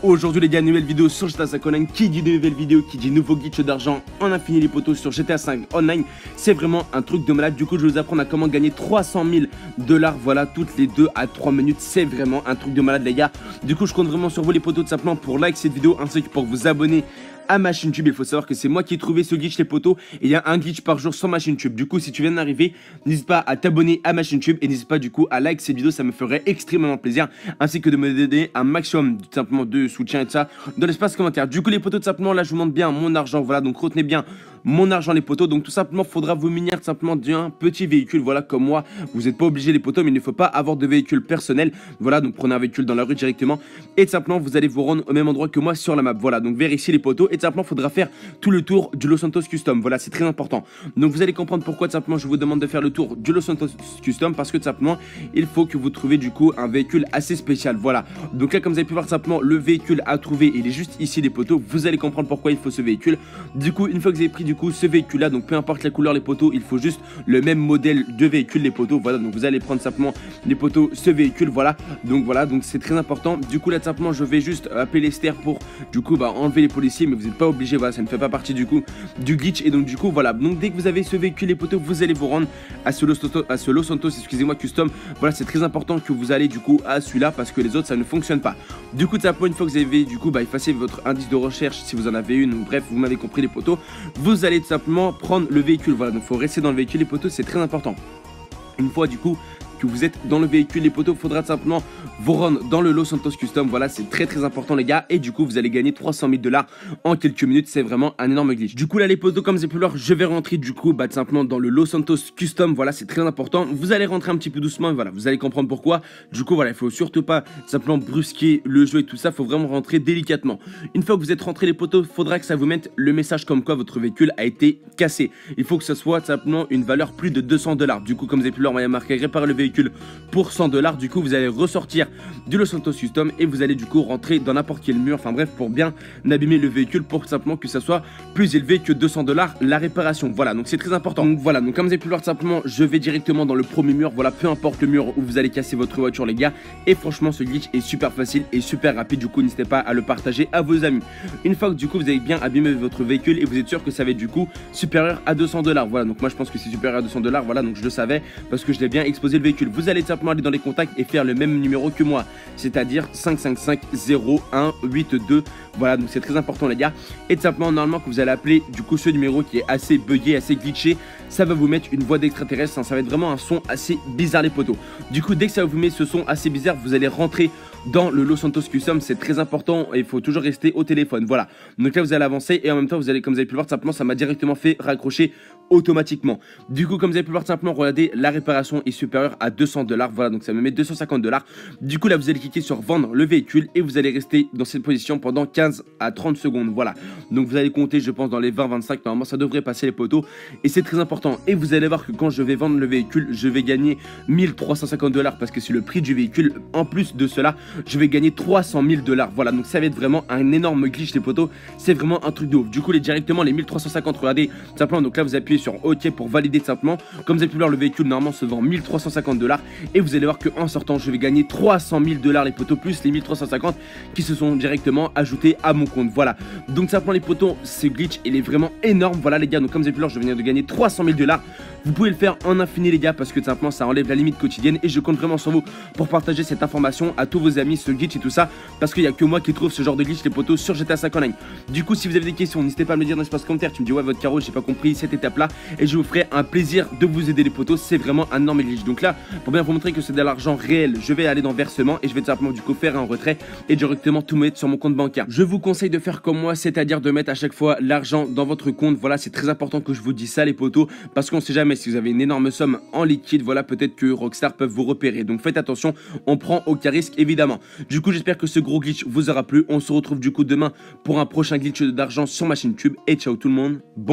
Aujourd'hui les gars, nouvelle vidéo sur GTA 5 Online. Qui dit nouvelle vidéo, qui dit nouveau glitch d'argent en infini les potos sur GTA 5 Online. C'est vraiment un truc de malade. Du coup je vais vous apprendre à comment gagner 300 000 $, voilà, toutes les 2 à 3 minutes. C'est vraiment un truc de malade les gars. Du coup je compte vraiment sur vous les potos tout simplement pour like cette vidéo ainsi que pour vous abonner à ma chaîne YouTube. Il faut savoir que c'est moi qui ai trouvé ce glitch les potos et il y a un glitch par jour sur ma chaîne YouTube. Du coup si tu viens d'arriver, n'hésite pas à t'abonner à ma chaîne YouTube et n'hésite pas du coup à like cette vidéo, ça me ferait extrêmement plaisir, ainsi que de me donner un maximum tout simplement de soutien et tout ça dans l'espace commentaire. Du coup les potos tout simplement là je vous montre bien mon argent, voilà, donc retenez bien mon argent les potos. Donc tout simplement faudra vous munir tout simplement d'un petit véhicule, voilà, comme moi. Vous n'êtes pas obligé les potos, mais il ne faut pas avoir de véhicule personnel, voilà, donc prenez un véhicule dans la rue directement et tout simplement vous allez vous rendre au même endroit que moi sur la map, voilà, donc vers ici les potos. Et tout simplement faudra faire tout le tour du Los Santos Custom, voilà, c'est très important. Donc vous allez comprendre pourquoi tout simplement je vous demande de faire le tour du Los Santos Custom, parce que tout simplement il faut que vous trouviez du coup un véhicule assez spécial, voilà. Donc là comme vous avez pu voir tout simplement le véhicule à trouver il est juste ici les potos, vous allez comprendre pourquoi il faut ce véhicule. Du coup une fois que vous avez pris du coup ce véhicule là, donc peu importe la couleur les potos, il faut juste le même modèle de véhicule les potos, voilà, donc vous allez prendre simplement les potos ce véhicule, voilà, donc c'est très important. Du coup là tout simplement je vais juste appeler Lester pour du coup enlever les policiers, mais vous n'êtes pas obligé, voilà, ça ne fait pas partie du coup du glitch. Et donc du coup voilà, donc dès que vous avez ce véhicule les potos, vous allez vous rendre à ce Los Santos, excusez-moi, Custom, voilà, c'est très important que vous allez du coup à celui-là parce que les autres ça ne fonctionne pas. Du coup tout simplement une fois que vous avez du coup effacé votre indice de recherche si vous en avez une, bref vous m'avez compris les potos, vous allez tout simplement prendre le véhicule, voilà, donc il faut rester dans le véhicule les potos, c'est très important. Une fois du coup que vous êtes dans le véhicule les potos, il faudra tout simplement vous rendre dans le Los Santos Custom, voilà, c'est très important les gars, et du coup vous allez gagner 300 000 $ en quelques minutes, c'est vraiment un énorme glitch. Du coup là les potos, comme c'est plus l'heure, je vais rentrer du coup tout simplement dans le Los Santos Custom, voilà, c'est très important. Vous allez rentrer un petit peu doucement et voilà, vous allez comprendre pourquoi. Du coup voilà, il faut surtout pas simplement brusquer le jeu et tout ça, il faut vraiment rentrer délicatement. Une fois que vous êtes rentré les potos, il faudra que ça vous mette le message comme quoi votre véhicule a été cassé. Il faut que ce soit simplement une valeur plus de 200 $. Du coup comme vous avez plus l'heure, il y a marqué réparer le véhicule pour 100 $. Du coup vous allez ressortir du Los Santos Custom et vous allez du coup rentrer dans n'importe quel mur, enfin bref, pour bien abîmer le véhicule pour simplement que ça soit plus élevé que 200 $ la réparation, voilà, donc c'est très important. Donc voilà, donc comme vous avez pu le voir tout simplement, je vais directement dans le premier mur, voilà, peu importe le mur où vous allez casser votre voiture les gars, et franchement ce glitch est super facile et super rapide, du coup n'hésitez pas à le partager à vos amis. Une fois que du coup vous avez bien abîmé votre véhicule et vous êtes sûr que ça va être du coup supérieur à 200 $, voilà, donc moi je pense que c'est supérieur à 200 $, voilà, donc je le savais parce que je l'ai bien exposé le véhicule. Vous allez simplement aller dans les contacts et faire le même numéro que moi, c'est-à-dire 555-0182, voilà, donc c'est très important les gars. Et tout simplement normalement que vous allez appeler du coup ce numéro qui est assez buggé, assez glitché, ça va vous mettre une voix d'extraterrestre, ça va être vraiment un son assez bizarre les potos. Du coup dès que ça vous met ce son assez bizarre, vous allez rentrer dans le Los Santos Custom, c'est très important et il faut toujours rester au téléphone, voilà. Donc là vous allez avancer et en même temps vous allez, comme vous avez pu le voir simplement, ça m'a directement fait raccrocher automatiquement. Du coup comme vous avez pu le voir simplement, regardez, la réparation est supérieure à 200 $, voilà, donc ça me met 250 $. Du coup là vous allez cliquer sur vendre le véhicule et vous allez rester dans cette position pendant 15 à 30 secondes, voilà. Donc vous allez compter, je pense, dans les 20-25, normalement ça devrait passer les potos et c'est très important. Et vous allez voir que quand je vais vendre le véhicule, je vais gagner 1350 $ parce que c'est le prix du véhicule. En plus de cela, je vais gagner 300 000 $, voilà, donc ça va être vraiment un énorme glitch les potos, c'est vraiment un truc de ouf. Du coup directement les 1350, regardez simplement, donc là vous appuyez sur OK pour valider simplement. Comme vous avez pu voir, le véhicule normalement se vend 1350 $ et vous allez voir qu'en sortant je vais gagner 300 000 $ les potos, plus les 1350 qui se sont directement ajoutés à mon compte, voilà. Donc simplement les potos, ce glitch il est vraiment énorme, voilà les gars. Donc comme vous avez pu voir, je viens de gagner 300 000 $. Vous pouvez le faire en infini les gars, parce que tout simplement ça enlève la limite quotidienne et je compte vraiment sur vous pour partager cette information à tous vos amis, ce glitch et tout ça, parce qu'il n'y a que moi qui trouve ce genre de glitch les potos sur GTA 5 Online. Du coup si vous avez des questions, n'hésitez pas à me le dire dans l'espace commentaire, tu me dis ouais votre carreau j'ai pas compris cette étape là et je vous ferai un plaisir de vous aider les potos, c'est vraiment un énorme glitch. Donc là pour bien vous montrer que c'est de l'argent réel, je vais aller dans versement et je vais tout simplement du coup faire un retrait et directement tout mettre sur mon compte bancaire. Je vous conseille de faire comme moi, c'est-à-dire de mettre à chaque fois l'argent dans votre compte, voilà, c'est très important que je vous dise ça les potos, parce qu'on sait jamais si vous avez une énorme somme en liquide, voilà, peut-être que Rockstar peuvent vous repérer, donc faites attention, on prend aucun risque évidemment. Du coup j'espère que ce gros glitch vous aura plu, on se retrouve du coup demain pour un prochain glitch d'argent sur ma chaîne YouTube et ciao tout le monde, bon